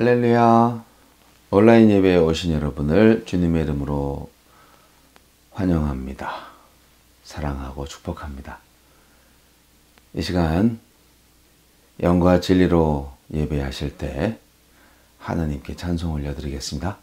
할렐루야. 온라인 예배에 오신 여러분을 주님의 이름으로 환영합니다. 사랑하고 축복합니다. 이 시간 영과 진리로 예배하실 때 하나님께 찬송 올려드리겠습니다.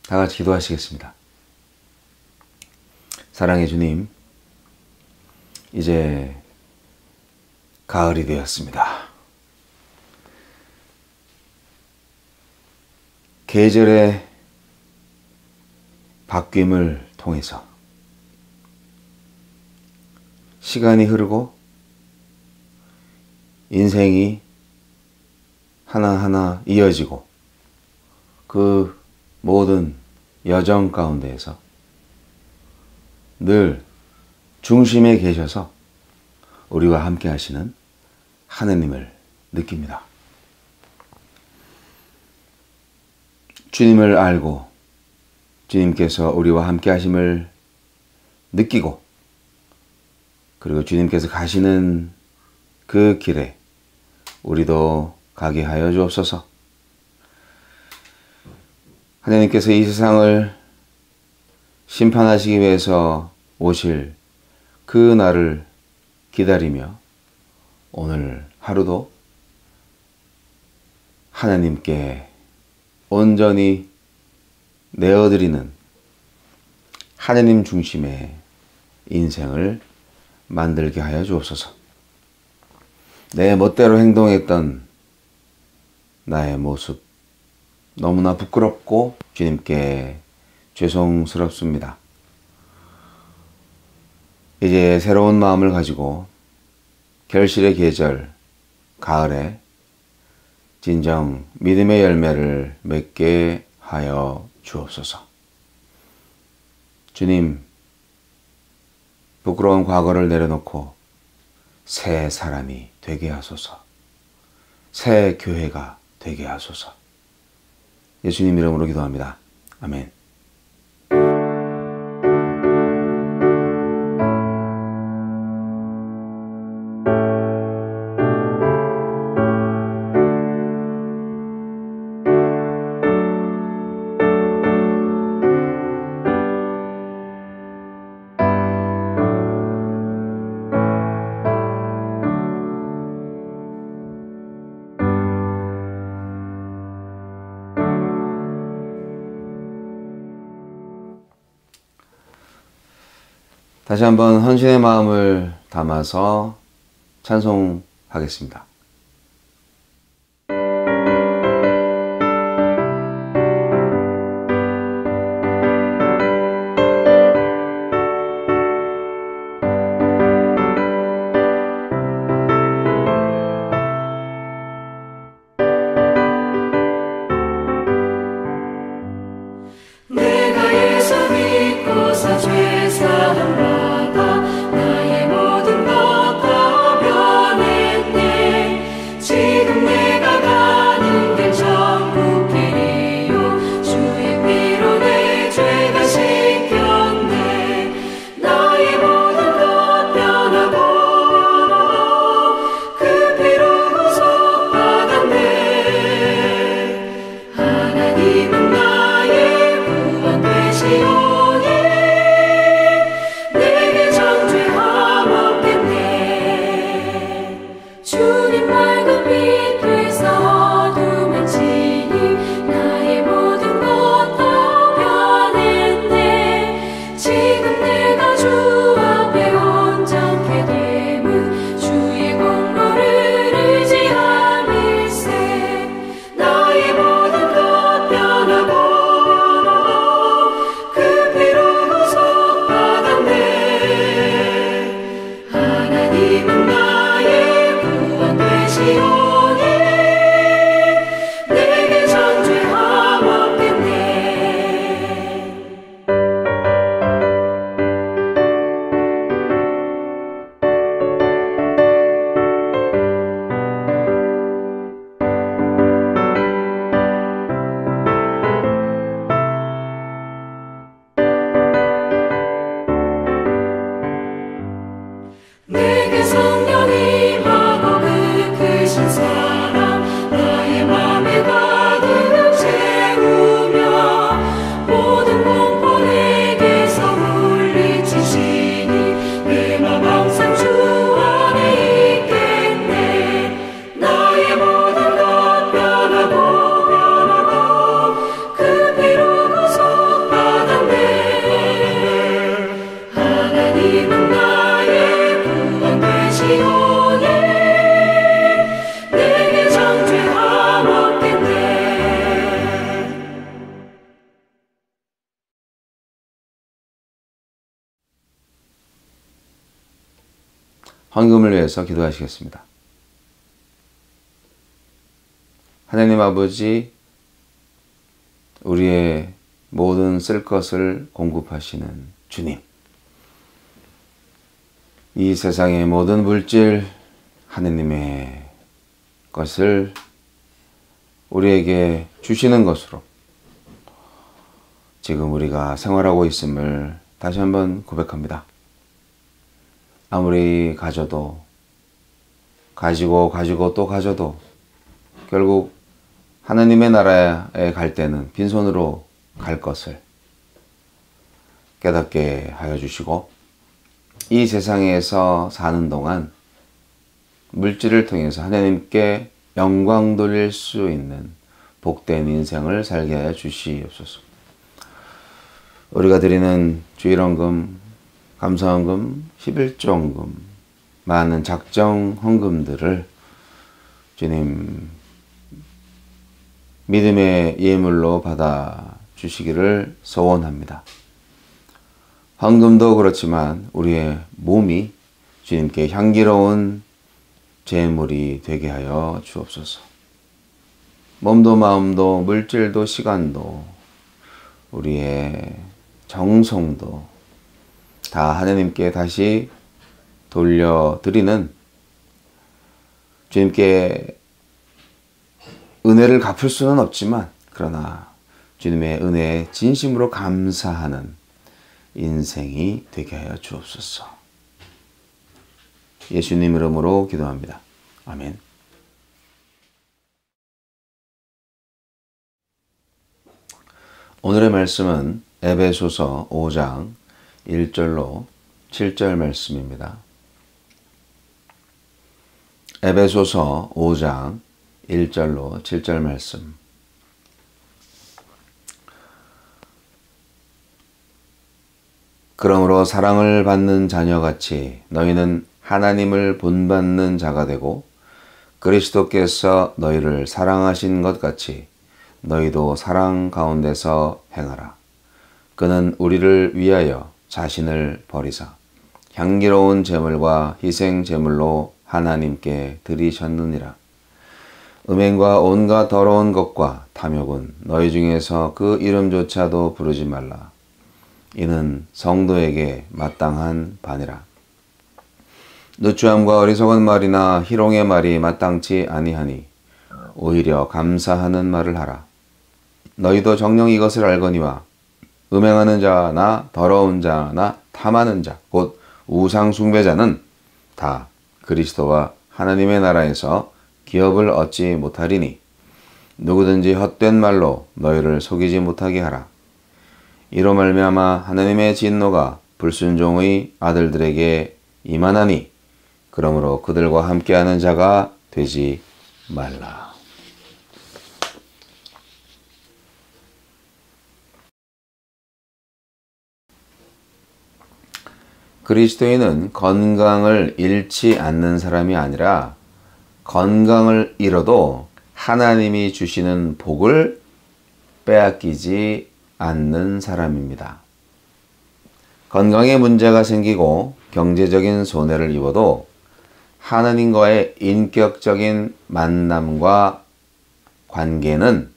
다 같이 기도하시겠습니다. 사랑의 주님, 이제 가을이 되었습니다. 계절의 바뀜을 통해서 시간이 흐르고 인생이 하나하나 이어지고 그 모든 여정 가운데에서 늘 중심에 계셔서 우리와 함께 하시는 하느님을 느낍니다. 주님을 알고 주님께서 우리와 함께 하심을 느끼고, 그리고 주님께서 가시는 그 길에 우리도 가게 하여 주옵소서. 하나님께서 이 세상을 심판하시기 위해서 오실 그 날을 기다리며 오늘 하루도 하나님께 온전히 내어드리는 하나님 중심의 인생을 만들게 하여 주옵소서. 내 멋대로 행동했던 나의 모습 너무나 부끄럽고 주님께 죄송스럽습니다. 이제 새로운 마음을 가지고 결실의 계절 가을에 진정 믿음의 열매를 맺게 하여 주옵소서. 주님, 부끄러운 과거를 내려놓고 새 사람이 되게 하소서. 새 교회가 되게 하소서. 예수님 이름으로 기도합니다. 아멘. 다시 한번 헌신의 마음을 담아서 찬송하겠습니다. 내가 예수 믿고서 죄사함 받아 나의 모든 것 다 변했네. 지금 내가 가는 길 천국 길이요 주의 피로 내 죄가 씻겼네. 나의 모든 것 변하고 그 피로 구속받았네. 하나님은 나의 구원 되시오니 내게 정죄함 없겠네. 주님 맑은 빛 되사 어둠을 지니 나의 모든 것 다 변했네. 지금 내가 주 앞에 온전케 됨은 주의 공로를 의지함일세. 나의 모든 것 변하고 그 피로 구속받았네. 하나님은 나의 구원 되시오니 내게 정죄함 없겠네. 내게 성령이 임하고 그 크신 사랑 나의 맘에 가득 채우며 모든 공포 내게서 물리치시니 내 맘 항상 주 안에 있겠네. 나의 모든 것 변하고 그 피로 구속받았네. 하나님은 나의 구원 되시오니 내게 정죄함 없겠네. 헌금을 위해서 기도하시겠습니다. 하나님 아버지, 우리의 모든 쓸 것을 공급하시는 주님, 이 세상의 모든 물질, 하느님의 것을 우리에게 주시는 것으로 지금 우리가 생활하고 있음을 다시 한번 고백합니다. 아무리 가져도 가지고 또 가져도 결국 하나님의 나라에 갈 때는 빈손으로 갈 것을 깨닫게 하여 주시고, 이 세상에서 사는 동안 물질을 통해서 하나님께 영광 돌릴 수 있는 복된 인생을 살게 하여 주시옵소서. 우리가 드리는 주일헌금, 감사헌금, 11조헌금, 많은 작정 헌금들을 주님 믿음의 예물로 받아 주시기를 소원합니다. 헌금도 그렇지만 우리의 몸이 주님께 향기로운 제물이 되게 하여 주옵소서. 몸도 마음도 물질도 시간도 우리의 정성도 다 하나님께 다시 돌려드리는, 주님께 은혜를 갚을 수는 없지만 그러나 주님의 은혜에 진심으로 감사하는 인생이 되게 하여 주옵소서. 예수님 이름으로 기도합니다. 아멘. 오늘의 말씀은 에베소서 5장 1절로 7절 말씀입니다. 에베소서 5장 1절로 7절 말씀. 그러므로 사랑을 받는 자녀같이 너희는 하나님을 본받는 자가 되고, 그리스도께서 너희를 사랑하신 것 같이 너희도 사랑 가운데서 행하라. 그는 우리를 위하여 자신을 버리사 향기로운 제물과 희생 제물로 하나님께 드리셨느니라. 음행과 온갖 더러운 것과 탐욕은 너희 중에서 그 이름조차도 부르지 말라. 이는 성도에게 마땅한 바니라. 누추함과 어리석은 말이나 희롱의 말이 마땅치 아니하니 오히려 감사하는 말을 하라. 너희도 정녕 이것을 알거니와 음행하는 자나 더러운 자나 탐하는 자 곧 우상 숭배자는 다 그리스도와 하나님의 나라에서 기업을 얻지 못하리니, 누구든지 헛된 말로 너희를 속이지 못하게 하라. 이로 말미암아 하나님의 진노가 불순종의 아들들에게 임하나니, 그러므로 그들과 함께하는 자가 되지 말라. 그리스도인은 건강을 잃지 않는 사람이 아니라 건강을 잃어도 하나님이 주시는 복을 빼앗기지 않는 사람입니다. 건강에 문제가 생기고 경제적인 손해를 입어도 하나님과의 인격적인 만남과 관계는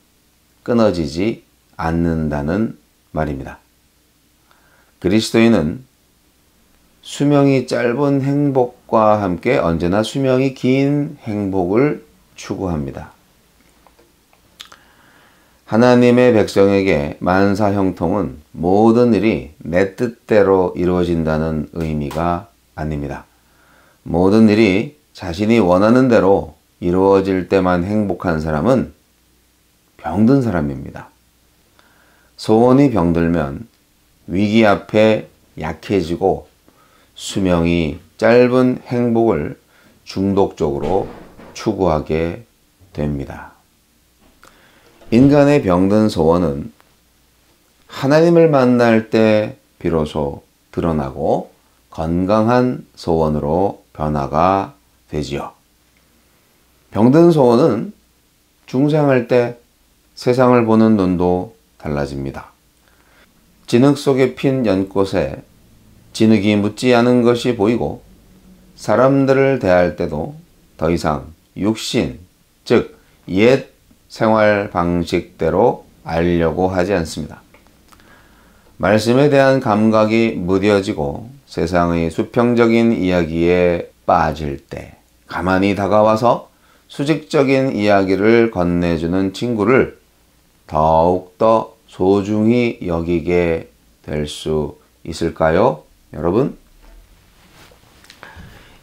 끊어지지 않는다는 말입니다. 그리스도인은 수명이 짧은 행복과 함께 언제나 수명이 긴 행복을 추구합니다. 하나님의 백성에게 만사형통은 모든 일이 내 뜻대로 이루어진다는 의미가 아닙니다. 모든 일이 자신이 원하는 대로 이루어질 때만 행복한 사람은 병든 사람입니다. 소원이 병들면 위기 앞에 약해지고 수명이 짧은 행복을 중독적으로 추구하게 됩니다. 인간의 병든 소원은 하나님을 만날 때 비로소 드러나고 건강한 소원으로 변화가 되지요. 병든 소원은 중생할 때 세상을 보는 눈도 달라집니다. 진흙 속에 핀 연꽃에 진흙이 묻지 않은 것이 보이고, 사람들을 대할 때도 더 이상 육신, 즉 옛 생활 방식대로 알려고 하지 않습니다. 말씀에 대한 감각이 무뎌지고 세상의 수평적인 이야기에 빠질 때 가만히 다가와서 수직적인 이야기를 건네주는 친구를 더욱더 소중히 여기게 될 수 있을까요? 여러분,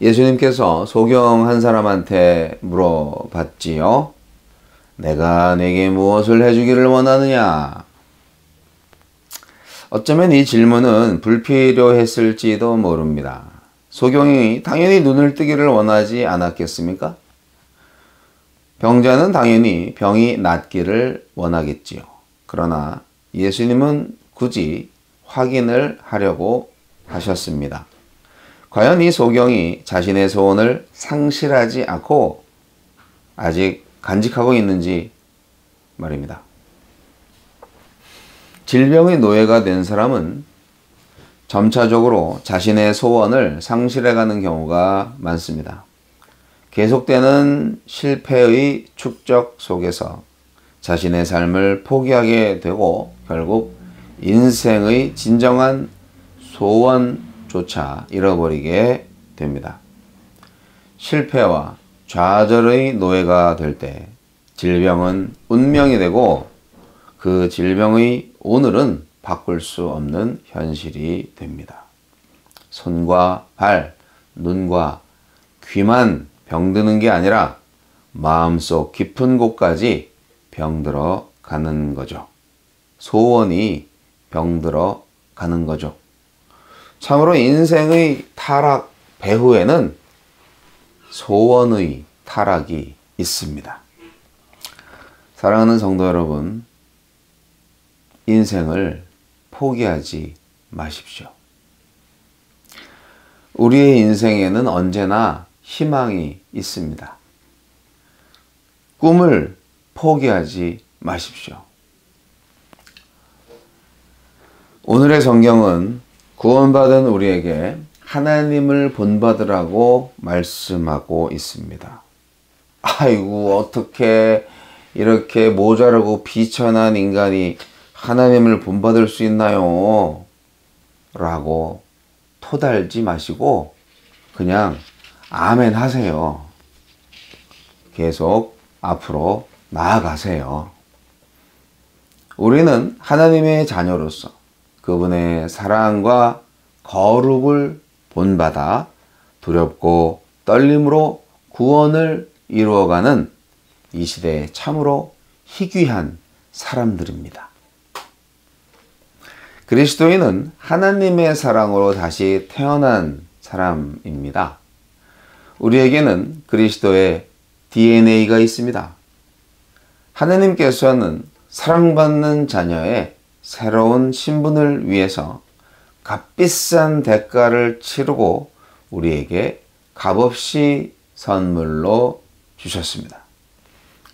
예수님께서 소경 한 사람한테 물어봤지요. 내가 내게 무엇을 해주기를 원하느냐? 어쩌면 이 질문은 불필요했을지도 모릅니다. 소경이 당연히 눈을 뜨기를 원하지 않았겠습니까? 병자는 당연히 병이 낫기를 원하겠지요. 그러나 예수님은 굳이 확인을 하려고 하셨습니다. 과연 이 소경이 자신의 소원을 상실하지 않고 아직 간직하고 있는지 말입니다. 질병의 노예가 된 사람은 점차적으로 자신의 소원을 상실해가는 경우가 많습니다. 계속되는 실패의 축적 속에서 자신의 삶을 포기하게 되고 결국 인생의 진정한 소원조차 잃어버리게 됩니다. 실패와 좌절의 노예가 될 때 질병은 운명이 되고 그 질병의 오늘은 바꿀 수 없는 현실이 됩니다. 손과 발, 눈과 귀만 병드는 게 아니라 마음속 깊은 곳까지 병들어 가는 거죠. 소원이 병들어 가는 거죠. 참으로 인생의 타락 배후에는 소원의 타락이 있습니다. 사랑하는 성도 여러분, 인생을 포기하지 마십시오. 우리의 인생에는 언제나 희망이 있습니다. 꿈을 포기하지 마십시오. 오늘의 성경은 구원받은 우리에게 하나님을 본받으라고 말씀하고 있습니다. 아이고, 어떻게 이렇게 모자라고 비천한 인간이 하나님을 본받을 수 있나요? 라고 토달지 마시고 그냥 아멘 하세요. 계속 앞으로 나아가세요. 우리는 하나님의 자녀로서 그분의 사랑과 거룩을 본받아 두렵고 떨림으로 구원을 이루어가는 이 시대에 참으로 희귀한 사람들입니다. 그리스도인은 하나님의 사랑으로 다시 태어난 사람입니다. 우리에게는 그리스도의 DNA가 있습니다. 하나님께서는 사랑받는 자녀의 새로운 신분을 위해서 값비싼 대가를 치르고 우리에게 값없이 선물로 주셨습니다.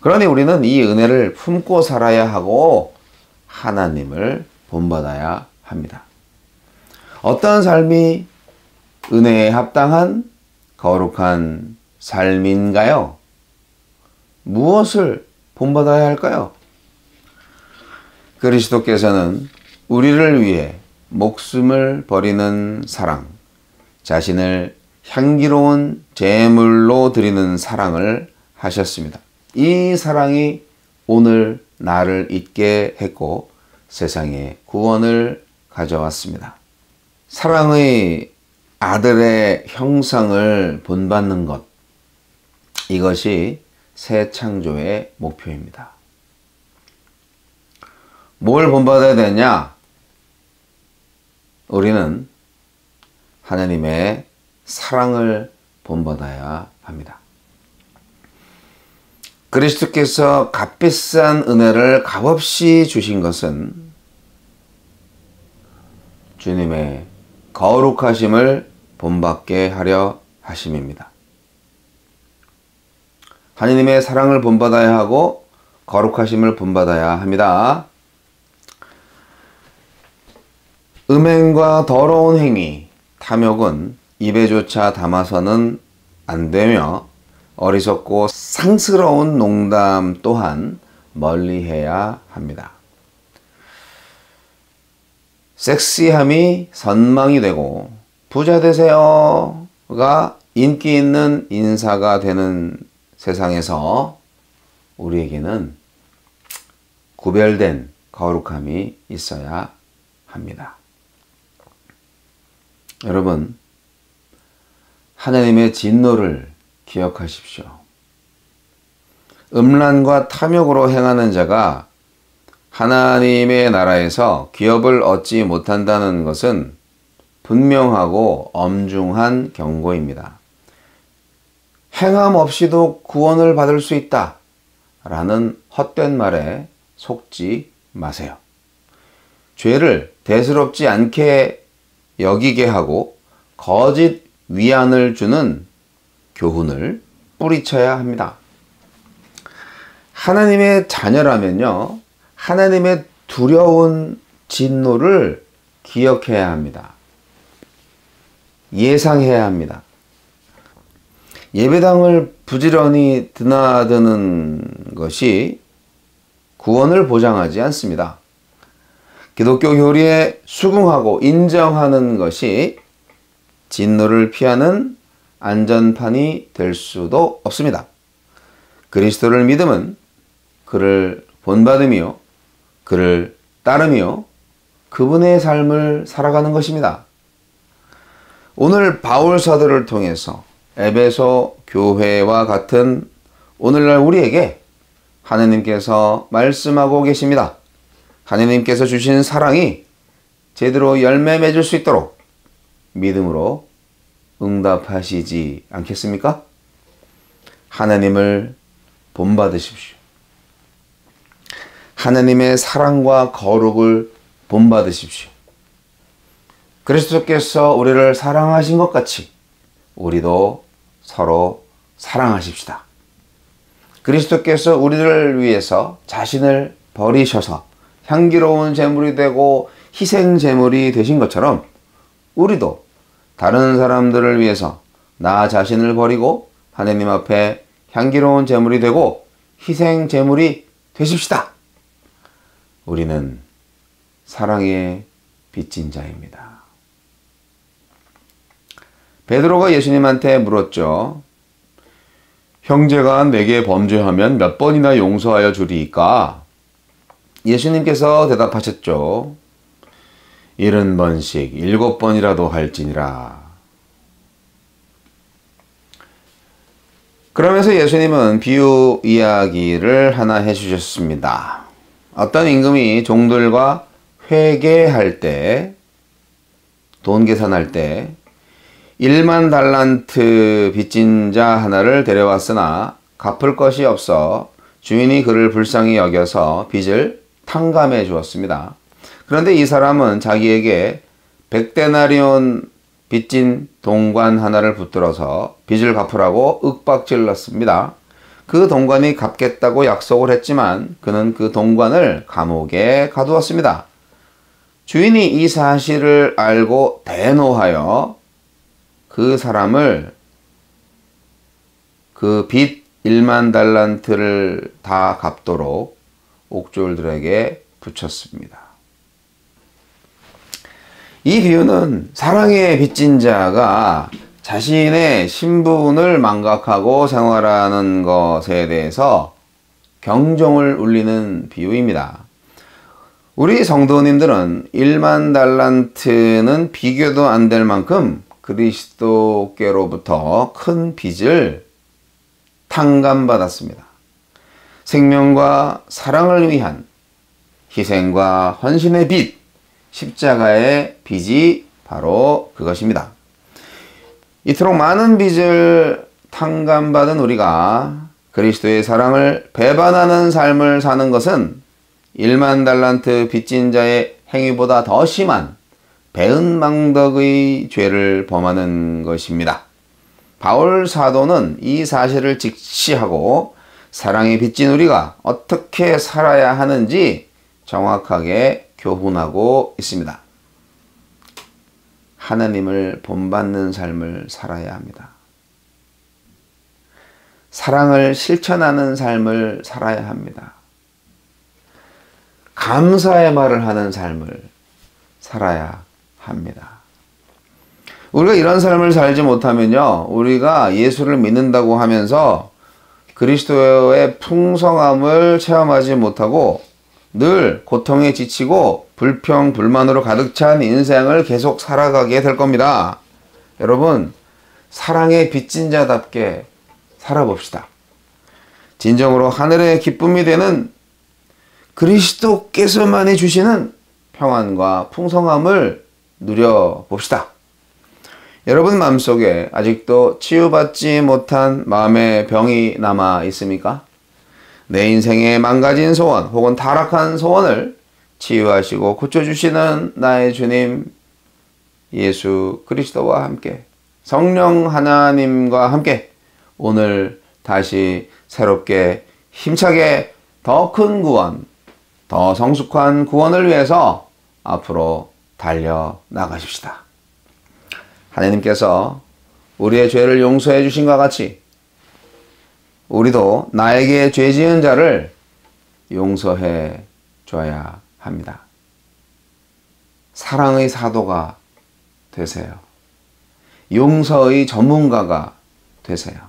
그러니 우리는 이 은혜를 품고 살아야 하고 하나님을 본받아야 합니다. 어떤 삶이 은혜에 합당한 거룩한 삶인가요? 무엇을 본받아야 할까요? 그리스도께서는 우리를 위해 목숨을 버리는 사랑, 자신을 향기로운 제물로 드리는 사랑을 하셨습니다. 이 사랑이 오늘 나를 있게 했고 세상에 구원을 가져왔습니다. 사랑의 아들의 형상을 본받는 것, 이것이 새 창조의 목표입니다. 뭘 본받아야 되냐? 우리는 하나님의 사랑을 본받아야 합니다. 그리스도께서 값비싼 은혜를 값없이 주신 것은 주님의 거룩하심을 본받게 하려 하심입니다. 하나님의 사랑을 본받아야 하고 거룩하심을 본받아야 합니다. 음행과 더러운 행위, 탐욕은 입에조차 담아서는 안 되며 어리석고 상스러운 농담 또한 멀리해야 합니다. 섹시함이 선망이 되고 부자 되세요가 인기 있는 인사가 되는 세상에서 우리에게는 구별된 거룩함이 있어야 합니다. 여러분, 하나님의 진노를 기억하십시오. 음란과 탐욕으로 행하는 자가 하나님의 나라에서 기업을 얻지 못한다는 것은 분명하고 엄중한 경고입니다. 행함 없이도 구원을 받을 수 있다 라는 헛된 말에 속지 마세요. 죄를 대수롭지 않게 여기게 하고 거짓 위안을 주는 교훈을 뿌리쳐야 합니다. 하나님의 자녀라면요, 하나님의 두려운 진노를 기억해야 합니다. 예상해야 합니다. 예배당을 부지런히 드나드는 것이 구원을 보장하지 않습니다. 기독교 교리에 수긍하고 인정하는 것이 진노를 피하는 안전판이 될 수도 없습니다. 그리스도를 믿음은 그를 본받으며 그를 따르며 그분의 삶을 살아가는 것입니다. 오늘 바울 사도를 통해서 에베소 교회와 같은 오늘날 우리에게 하나님께서 말씀하고 계십니다. 하나님께서 주신 사랑이 제대로 열매 맺을 수 있도록 믿음으로 응답하시지 않겠습니까? 하나님을 본받으십시오. 하나님의 사랑과 거룩을 본받으십시오. 그리스도께서 우리를 사랑하신 것 같이 우리도 서로 사랑하십시다. 그리스도께서 우리를 위해서 자신을 버리셔서 향기로운 제물이 되고 희생 제물이 되신 것처럼 우리도 다른 사람들을 위해서 나 자신을 버리고 하나님 앞에 향기로운 제물이 되고 희생 제물이 되십시다. 우리는 사랑의 빚진 자입니다. 베드로가 예수님한테 물었죠. 형제가 내게 범죄하면 몇 번이나 용서하여 주리이까? 예수님께서 대답하셨죠. 70번씩 7번이라도 할지니라. 그러면서 예수님은 비유 이야기를 하나 해주셨습니다. 어떤 임금이 종들과 회계할 때, 돈 계산할 때 1만 달란트 빚진 자 하나를 데려왔으나 갚을 것이 없어 주인이 그를 불쌍히 여겨서 빚을 탕감해 주었습니다. 그런데 이 사람은 자기에게 100데나리온 빚진 동관 하나를 붙들어서 빚을 갚으라고 윽박질렀습니다. 그 동관이 갚겠다고 약속을 했지만 그는 그 동관을 감옥에 가두었습니다. 주인이 이 사실을 알고 대노하여 그 사람을 그 빚 1만 달란트를 다 갚도록 옥졸들에게 붙였습니다. 이 비유는 사랑의 빚진 자가 자신의 신분을 망각하고 생활하는 것에 대해서 경종을 울리는 비유입니다. 우리 성도님들은 1만 달란트는 비교도 안 될 만큼 그리스도께로부터 큰 빚을 탕감받았습니다. 생명과 사랑을 위한 희생과 헌신의 빚, 십자가의 빚이 바로 그것입니다. 이토록 많은 빚을 탕감받은 우리가 그리스도의 사랑을 배반하는 삶을 사는 것은 1만 달란트 빚진 자의 행위보다 더 심한 배은망덕의 죄를 범하는 것입니다. 바울 사도는 이 사실을 직시하고 사랑이 빚진 우리가 어떻게 살아야 하는지 정확하게 교훈하고 있습니다. 하나님을 본받는 삶을 살아야 합니다. 사랑을 실천하는 삶을 살아야 합니다. 감사의 말을 하는 삶을 살아야 합니다. 우리가 이런 삶을 살지 못하면요, 우리가 예수를 믿는다고 하면서 그리스도의 풍성함을 체험하지 못하고 늘 고통에 지치고 불평, 불만으로 가득 찬 인생을 계속 살아가게 될 겁니다. 여러분, 사랑의 빚진 자답게 살아봅시다. 진정으로 하늘의 기쁨이 되는 그리스도께서만이 주시는 평안과 풍성함을 누려봅시다. 여러분 마음속에 아직도 치유받지 못한 마음의 병이 남아 있습니까? 내 인생의 망가진 소원 혹은 타락한 소원을 치유하시고 고쳐주시는 나의 주님 예수 그리스도와 함께 성령 하나님과 함께 오늘 다시 새롭게 힘차게 더 큰 구원, 더 성숙한 구원을 위해서 앞으로 달려나가십시다. 하나님께서 우리의 죄를 용서해 주신 것과 같이 우리도 나에게 죄 지은 자를 용서해 줘야 합니다. 사랑의 사도가 되세요. 용서의 전문가가 되세요.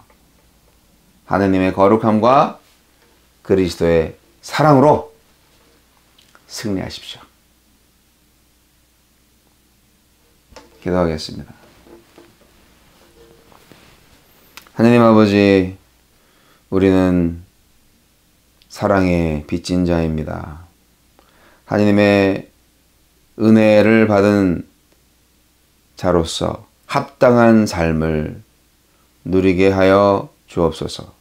하느님의 거룩함과 그리스도의 사랑으로 승리하십시오. 기도하겠습니다. 하느님 아버지, 우리는 사랑의 빚진 자입니다. 하느님의 은혜를 받은 자로서 합당한 삶을 누리게 하여 주옵소서.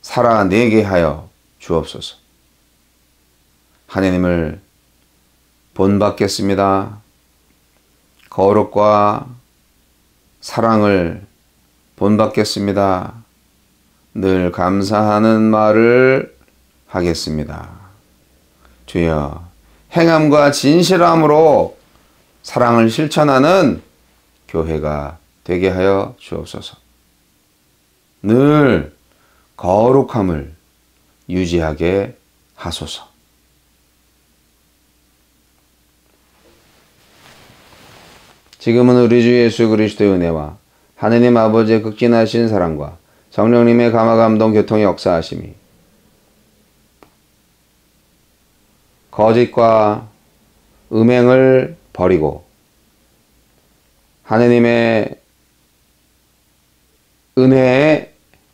살아내게 하여 주옵소서. 하느님을 본받겠습니다. 거룩과 사랑을 본받겠습니다. 늘 감사하는 말을 하겠습니다. 주여, 행함과 진실함으로 사랑을 실천하는 교회가 되게 하여 주옵소서. 늘 거룩함을 유지하게 하소서. 지금은 우리 주 예수 그리스도의 은혜와 하느님 아버지의 극진하신 사랑과 성령님의 감화감동 교통의 역사하심이 거짓과 음행을 버리고 하느님의 은혜에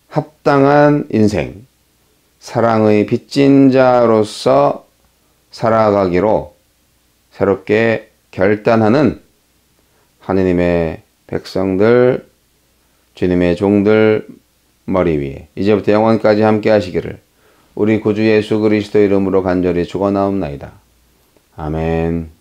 합당한 인생, 사랑의 빚진 자로서 살아가기로 새롭게 결단하는 하느님의 백성들, 주님의 종들 머리 위에 이제부터 영원까지 함께 하시기를 우리 구주 예수 그리스도 이름으로 간절히 축원하옵나이다. 아멘.